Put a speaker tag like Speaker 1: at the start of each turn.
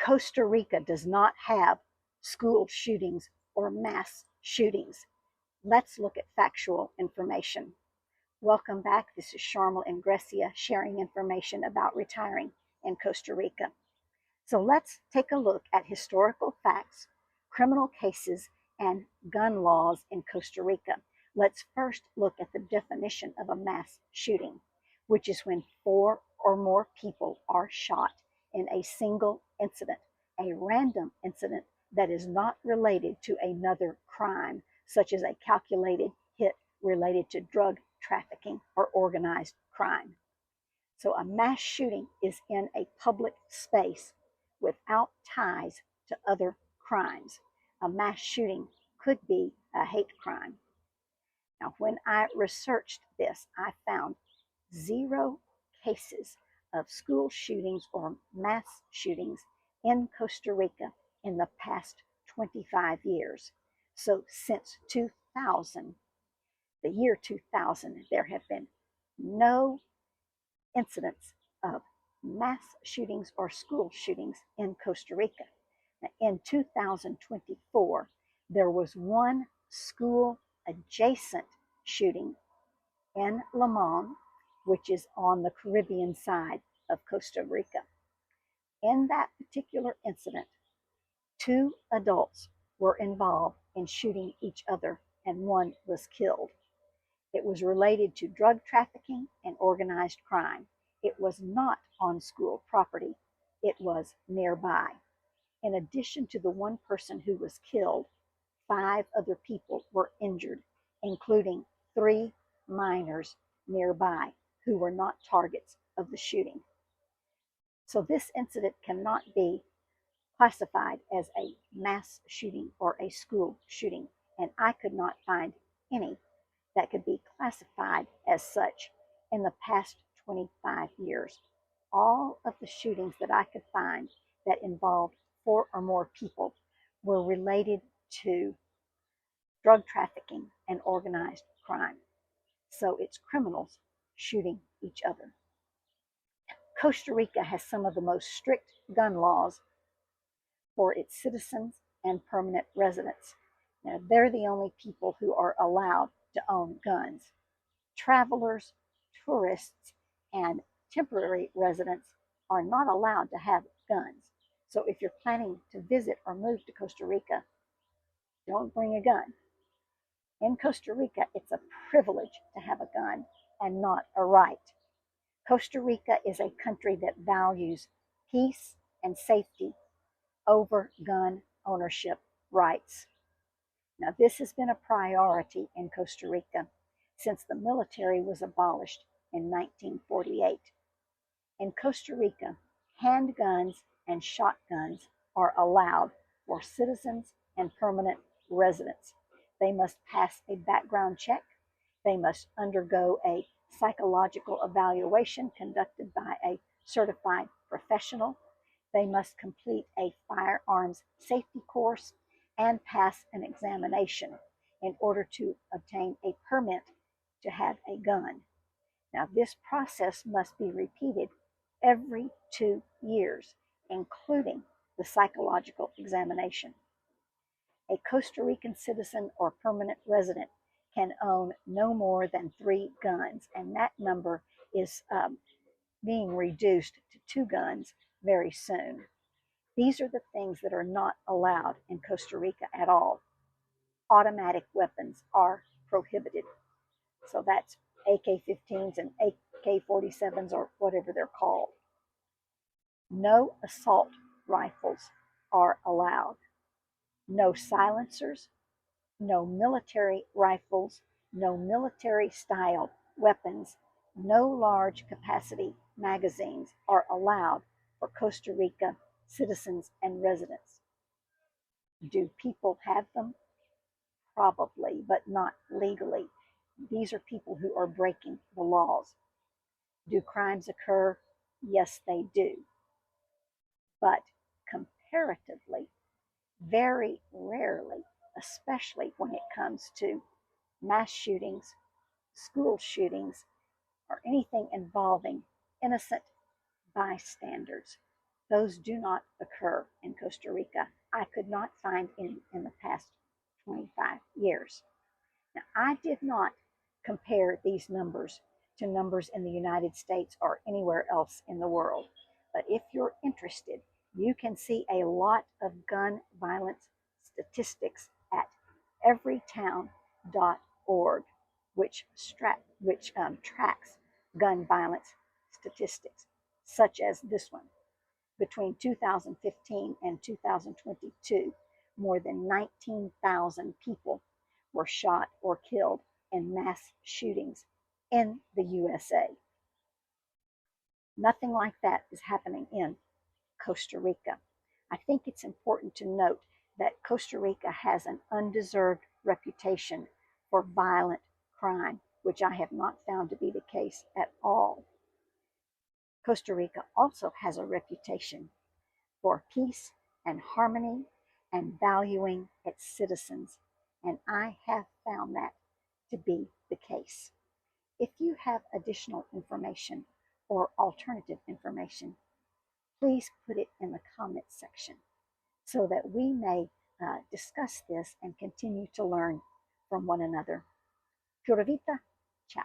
Speaker 1: Costa Rica does not have school shootings or mass shootings. Let's look at factual information. Welcome back. This is Charmel and Grecia sharing information about retiring in Costa Rica. So let's take a look at historical facts, criminal cases, and gun laws in Costa Rica. Let's first look at the definition of a mass shooting, which is when 4 or more people are shot in a single incident, a random incident that is not related to another crime, such as a calculated hit related to drug trafficking or organized crime. So a mass shooting is in a public space without ties to other crimes. A mass shooting could be a hate crime. Now, when I researched this, I found 0 cases of school shootings or mass shootings in Costa Rica in the past 25 years. So since 2000, the year 2000, there have been no incidents of mass shootings or school shootings in Costa Rica. In 2024, there was one school adjacent shooting in Limon, which is on the Caribbean side of Costa Rica. In that particular incident, 2 adults were involved in shooting each other and 1 was killed. It was related to drug trafficking and organized crime. It was not on school property. It was nearby. In addition to the 1 person who was killed, 5 other people were injured, including 3 minors nearby who were not targets of the shooting. So this incident cannot be classified as a mass shooting or a school shooting, and I could not find any that could be classified as such in the past 25 years. All of the shootings that I could find that involved 4 or more people were related to drug trafficking and organized crime. So it's criminals shooting each other. Costa Rica has some of the most strict gun laws for its citizens and permanent residents. Now, they're the only people who are allowed to own guns. Travelers, tourists, and temporary residents are not allowed to have guns. So if you're planning to visit or move to Costa Rica, don't bring a gun. In Costa Rica, it's a privilege to have a gun and not a right. Costa Rica is a country that values peace and safety over gun ownership rights. Now, this has been a priority in Costa Rica since the military was abolished in 1948. In Costa Rica, handguns and shotguns are allowed for citizens and permanent residents. They must pass a background check. They must undergo a psychological evaluation conducted by a certified professional. They must complete a firearms safety course and pass an examination in order to obtain a permit to have a gun. Now, this process must be repeated every 2 years, including the psychological examination. A Costa Rican citizen or permanent resident can own no more than 3 guns, and that number is being reduced to 2 guns very soon. These are the things that are not allowed in Costa Rica at all. Automatic weapons are prohibited. So that's AK-15s and AK-47s or whatever they're called. No assault rifles are allowed. No silencers, no military rifles, no military-style weapons, no large capacity magazines are allowed for Costa Rica citizens and residents. Do people have them? Probably, but not legally. These are people who are breaking the laws. Do crimes occur? Yes, they do. But comparatively, very rarely, especially when it comes to mass shootings, school shootings, or anything involving innocent bystanders. Those do not occur in Costa Rica. I could not find any in the past 25 years. Now, I did not compare these numbers to numbers in the United States or anywhere else in the world. But if you're interested, you can see a lot of gun violence statistics at everytown.org, which tracks gun violence statistics, such as this one. Between 2015 and 2022, more than 19,000 people were shot or killed in mass shootings in the USA. Nothing like that is happening in Costa Rica. I think it's important to note that Costa Rica has an undeserved reputation for violent crime, which I have not found to be the case at all. Costa Rica also has a reputation for peace and harmony and valuing its citizens, and I have found that to be the case. If you have additional information or alternative information, please put it in the comments section so that we may discuss this and continue to learn from one another. Pura vida, ciao.